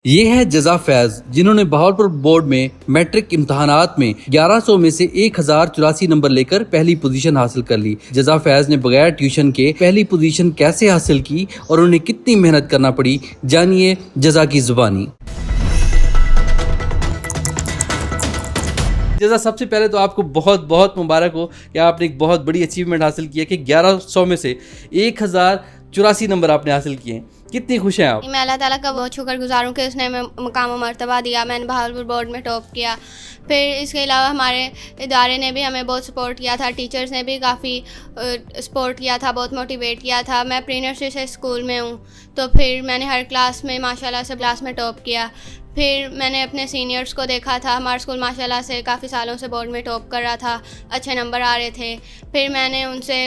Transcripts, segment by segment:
ये है जज़ा फैज़, जिन्होंने बहावलपुर बोर्ड में मैट्रिक इम्तहानात में 1100 में से 1084 नंबर लेकर पहली पोजीशन हासिल कर ली। जज़ा फैज़ ने बगैर ट्यूशन के पहली पोजीशन कैसे हासिल की और उन्हें कितनी मेहनत करना पड़ी, जानिए जज़ा की जुबानी। जज़ा, सबसे पहले तो आपको बहुत बहुत मुबारक हो कि आपने एक बहुत बड़ी अचीवमेंट हासिल की है कि 1100 में से 1084 नंबर आपने हासिल किए हैं। कितनी खुश हैं आप? मैं अल्लाह ताला का बहुत शुक्रगुजार हूँ कि उसने हमें मुकाम मर्तबा दिया। मैंने बहावलपुर बोर्ड में टॉप किया। फिर इसके अलावा हमारे इदारे ने भी हमें बहुत सपोर्ट किया था, टीचर्स ने भी काफ़ी सपोर्ट किया था, बहुत मोटिवेट किया था। मैं प्री नर्सरी से स्कूल में हूँ, तो फिर मैंने हर क्लास में माशाल्लाह से क्लास में टॉप किया। फिर मैंने अपने सीनियर्स को देखा था, हमारा स्कूल माशाल्लाह से काफ़ी सालों से बोर्ड में टॉप कर रहा था, अच्छे नंबर आ रहे थे। फिर मैंने उनसे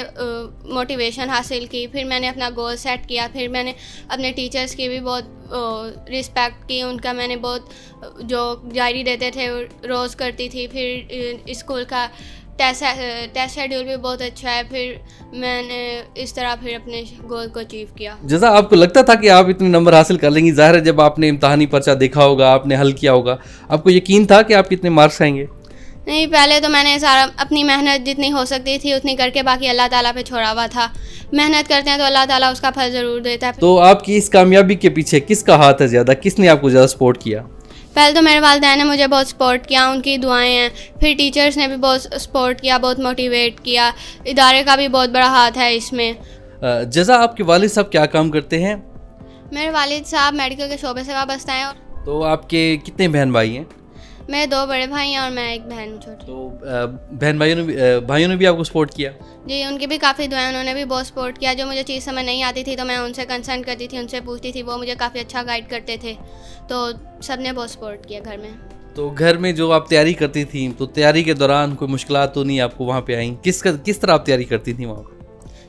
मोटिवेशन हासिल की, फिर मैंने अपना गोल सेट किया। फिर मैंने अपने टीचर्स की भी बहुत रिस्पेक्ट की, उनका मैंने बहुत जो डायरी देते थे रोज़ करती थी। फिर स्कूल का टेस्ट शेड्यूल भी बहुत अच्छा है। फिर मैंने इस तरह फिर अपने गोल को अचीव किया। जज़ा, आपको लगता था कि आप इतने नंबर हासिल कर लेंगी? ज़ाहिर है, जब आपने इम्तहानी पर्चा देखा होगा, आपने हल किया होगा, आपको यकीन था कि आप कितने मार्क्स आएंगे? नहीं, पहले तो मैंने सारा अपनी मेहनत जितनी हो सकती थी उतनी करके बाकी अल्लाह ताला पे छोड़ा हुआ था। मेहनत करते हैं तो अल्लाह ताला उसका फल ज़रूर देता है। तो आपकी इस कामयाबी के पीछे किसका हाथ है ज़्यादा? किसने आपको ज़्यादा सपोर्ट किया? पहले तो मेरे वालिदैन ने मुझे बहुत सपोर्ट किया, उनकी दुआएं हैं। फिर टीचर्स ने भी बहुत सपोर्ट किया, बहुत मोटिवेट किया। इदारे का भी बहुत बड़ा हाथ है इसमें। जज़ा, आपके वालिद साहब क्या काम करते हैं? मेरे वालिद साहब मेडिकल के शोबे से वाबस्ता हैं। तो आपके कितने बहन भाई हैं? मेरे 2 बड़े भाई हैं और मैं एक बहन हूँ छोटी। तो बहन भाइयों ने भी आपको सपोर्ट किया? जी, उनकी भी काफ़ी दुआएं, उन्होंने भी बहुत सपोर्ट किया। जो मुझे चीज़ समझ नहीं आती थी तो मैं उनसे कंसल्ट करती थी, उनसे पूछती थी, वो मुझे काफ़ी अच्छा गाइड करते थे। तो सब ने बहुत सपोर्ट किया घर में। तो घर में जो आप तैयारी करती थी, तो तैयारी के दौरान कोई मुश्किलात तो नहीं आपको वहाँ पे आई? किस तरह आप तैयारी करती थी वहाँ पे?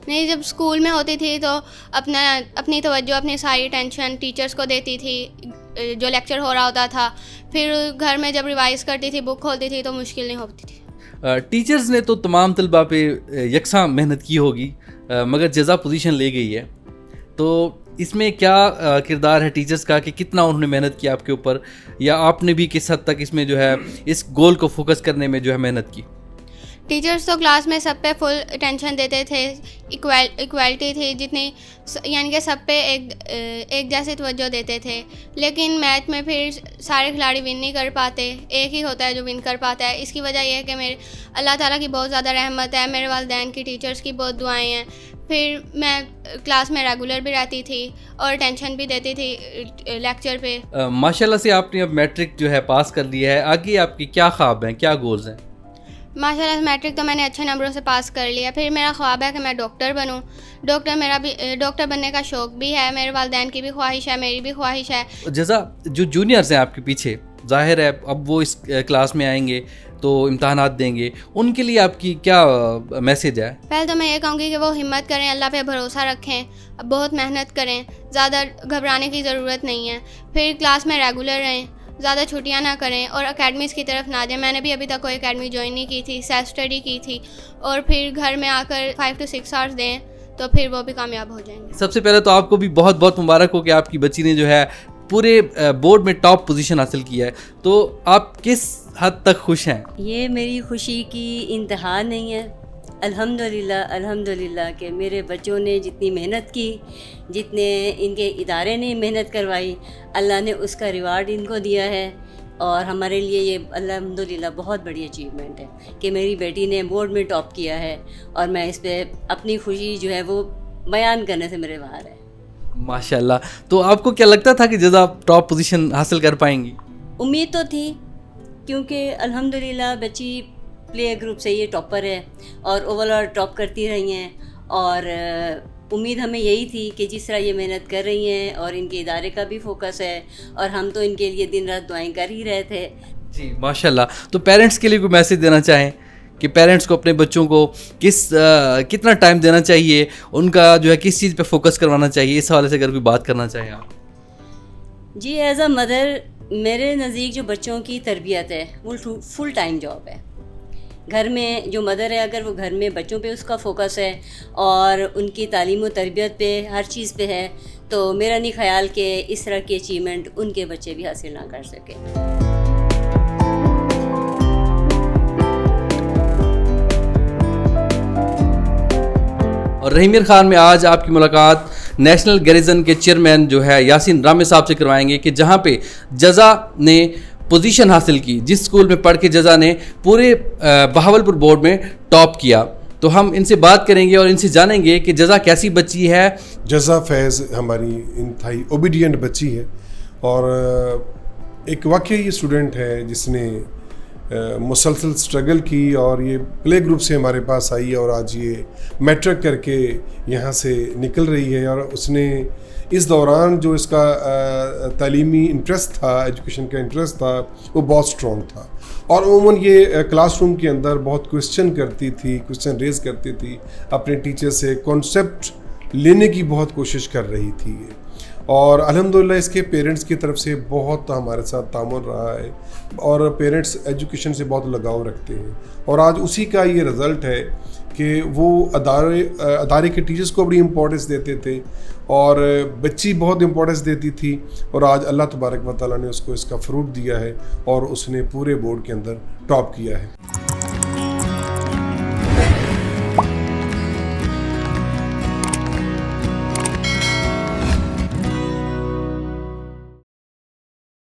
नहीं, जब स्कूल में होती थी तो अपनी तवज्जो, अपनी सारी टेंशन टीचर्स को देती थी, जो लेक्चर हो रहा होता था। फिर घर में जब रिवाइज करती थी, बुक खोलती थी, तो मुश्किल नहीं होती थी। टीचर्स ने तो तमाम तलबा पे यकसा मेहनत की होगी, मगर जज़ा पोजीशन ले गई है, तो इसमें क्या किरदार है टीचर्स का कि कितना उन्होंने मेहनत की आपके ऊपर, या आपने भी किस हद तक इसमें जो है इस गोल को फोकस करने में जो है मेहनत की? टीचर्स तो क्लास में सब पे फुल अटेंशन देते थे, इक्वालिटी थी जितनी, यानी कि सब पे एक जैसे तवज्जो देते थे। लेकिन मैच में फिर सारे खिलाड़ी विन नहीं कर पाते, एक ही होता है जो विन कर पाता है। इसकी वजह यह है कि मेरे अल्लाह ताला की बहुत ज़्यादा रहमत है, मेरे वालिदैन की, टीचर्स की बहुत दुआएं हैं। फिर मैं क्लास में रेगुलर भी रहती थी और टेंशन भी देती थी लेक्चर पे। माशाल्लाह से आपने अब मैट्रिक जो है पास कर लिया है, आगे आपके क्या ख्वाब हैं, क्या गोल्स हैं? माशाल्लाह मैट्रिक तो मैंने अच्छे नंबरों से पास कर लिया। फिर मेरा ख्वाब है कि मैं डॉक्टर बनूं। डॉक्टर बनने का शौक़ भी है, मेरे वालिदैन की भी ख्वाहिश है, मेरी भी ख्वाहिश है। जज़ा, जो जूनियर्स हैं आपके पीछे, जाहिर है अब वो इस क्लास में आएंगे तो इम्तहानात देंगे, उनके लिए आपकी क्या मैसेज है? पहले तो मैं ये कहूँगी कि वो हिम्मत करें, अल्लाह पे भरोसा रखें, बहुत मेहनत करें, ज़्यादा घबराने की ज़रूरत नहीं है। फिर क्लास में रेगुलर रहें, ज़्यादा छुट्टियां ना करें और अकेडमीज़ की तरफ ना जाएं। मैंने भी अभी तक कोई अकेडमी ज्वाइन नहीं की थी, सेल्फ स्टडी की थी। और फिर घर में आकर 5 to 6 आवर्स दें, तो फिर वो भी कामयाब हो जाएंगे। सबसे पहले तो आपको भी बहुत बहुत मुबारक हो कि आपकी बच्ची ने जो है पूरे बोर्ड में टॉप पोजीशन हासिल किया है। तो आप किस हद तक खुश हैं? ये मेरी खुशी की इंतहा नहीं है। अल्हम्दुलिल्लाह कि मेरे बच्चों ने जितनी मेहनत की, जितने इनके इदारे ने मेहनत करवाई, अल्लाह ने उसका रिवार्ड इनको दिया है। और हमारे लिए ये अल्हम्दुलिल्लाह बहुत बड़ी अचीवमेंट है कि मेरी बेटी ने बोर्ड में टॉप किया है, और मैं इस पर अपनी खुशी जो है वो बयान करने से मेरे बाहर है। माशाल्लाह। तो आपको क्या लगता था कि जज़ा आप टॉप पोजीशन हासिल कर पाएंगी? उम्मीद तो थी, क्योंकि अल्हम्दुलिल्लाह बच्ची प्ले ग्रुप से ये टॉपर है और ओवरऑल टॉप करती रही हैं। और उम्मीद हमें यही थी कि जिस तरह ये मेहनत कर रही हैं और इनके इदारे का भी फोकस है, और हम तो इनके लिए दिन रात दुआएं कर ही रहे थे। जी माशाल्लाह। तो पेरेंट्स के लिए कोई मैसेज देना चाहें कि पेरेंट्स को अपने बच्चों को कितना टाइम देना चाहिए, उनका जो है किस चीज़ पे फोकस करवाना चाहिए, इस हवाले से अगर कोई बात करना चाहें आप? जी, एज अ मदर मेरे नज़दीक जो बच्चों की तरबियत है वो फुल टाइम जॉब है। घर में जो मदर है, अगर वो घर में बच्चों पे उसका फोकस है और उनकी तालीम व तरबियत पे, हर चीज़ पे है, तो मेरा नहीं ख्याल कि इस तरह की अचीवमेंट उनके बच्चे भी हासिल ना कर सकें। और रहीमियर खान में आज आपकी मुलाकात नेशनल गैरिजन के चेयरमैन जो है यासीन रामे साहब से करवाएंगे कि जहां पे जज़ा ने पोजीशन हासिल की, जिस स्कूल में पढ़ के जज़ा ने पूरे बहावलपुर बोर्ड में टॉप किया। तो हम इनसे बात करेंगे और इनसे जानेंगे कि जज़ा कैसी बच्ची है। जज़ा फैज़ हमारी इंतहाई ओबीडियंट बच्ची है और एक वाकई ये स्टूडेंट है जिसने मुसलसल स्ट्रगल की और ये प्ले ग्रुप से हमारे पास आई और आज ये मैट्रिक करके यहाँ से निकल रही है। और उसने इस दौरान जो इसका तालीमी इंटरेस्ट था, एजुकेशन का इंटरेस्ट था, वो बहुत स्ट्रॉन्ग था। और उमूमन ये क्लासरूम के अंदर बहुत क्वेश्चन करती थी, क्वेश्चन रेज करती थी, अपने टीचर से कॉन्सेप्ट लेने की बहुत कोशिश कर रही थी ये। और अल्हम्दुलिल्लाह इसके पेरेंट्स की तरफ से बहुत हमारे साथ तामुल रहा है और पेरेंट्स एजुकेशन से बहुत लगाव रखते हैं। और आज उसी का ये रिज़ल्ट है कि वो अदारे के टीचर्स को बड़ी इम्पोर्टेंस देते थे और बच्ची बहुत इम्पोर्टेंस देती थी। और आज अल्लाह तबारक व तआला ने उसको इसका फ्रूट दिया है और उसने पूरे बोर्ड के अंदर टॉप किया है।